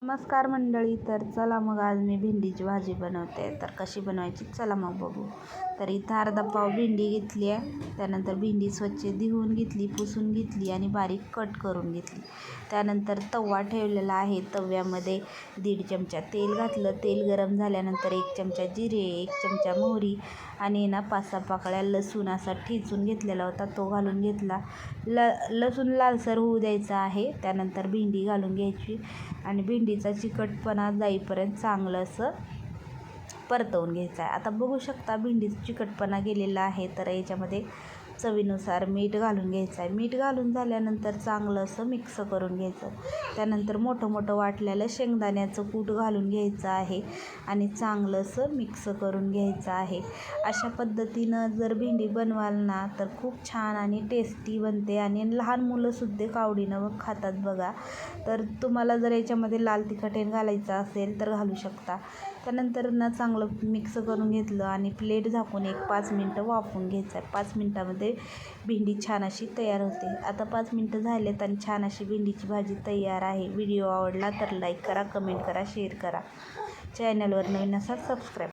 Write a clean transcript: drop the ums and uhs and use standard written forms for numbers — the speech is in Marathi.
नमस्कार मंडळी. तर चला मग आज मी भेंडीची भाजी बनवते. तर कशी बनवायची चला मग बघू. तर इथं अर्धा पाव भेंडी घेतली आहे. त्यानंतर भेंडी स्वच्छ धुवून घेतली, पुसून घेतली आणि बारीक कट करून घेतली. त्यानंतर तवा ठेवलेला आहे. तव्यामध्ये 1.5 चमचा तेल घातलं. तेल गरम झाल्यानंतर 1 चमचा जिरे, 1 चमचा मोहरी आणि 5-6 पाकळ्या लसूण असा ठेचून घेतलेला होता तो घालून घेतला. लसूण लालसर होऊ द्यायचा आहे. त्यानंतर भेंडी घालून घ्यायची आणि भेंडीचा चिकटपणा जाईपर्यंत चांगलं असं परतवून घ्यायचं आहे. आता बघू शकता भेंडीचा चिकटपणा गेलेला आहे. तर याच्यामध्ये चवीनुसार मीठ घालून घ्यायचं आहे. मीठ घालून झाल्यानंतर चांगलं असं मिक्स करून घ्यायचं. त्यानंतर मोठं वाटलेलं शेंगदाण्याचं कूट घालून घ्यायचं आहे आणि चांगलं असं मिक्स करून घ्यायचं आहे. अशा पद्धतीनं जर भेंडी बनवाल ना तर खूप छान आणि टेस्टी बनते आणि लहान मुलंसुद्धा आवडीनं खातात बघा. तर तुम्हाला जर याच्यामध्ये लाल तिखट घालायचं असेल तर घालू शकता. त्यानंतर चांगलं मिक्स करून घेतलं आणि प्लेट झाकून 5 मिनटं वाफवून घ्यायचं आहे. 5 मिनटामध्ये भेंडी छान अशी तयार होते. आता 5 मिनटं झालेत आणि छान अशी भेंडीची भाजी तयार आहे. व्हिडिओ आवडला तर लाईक करा, कमेंट करा, शेअर करा. चॅनलवर नवीन असाल सबस्क्राईब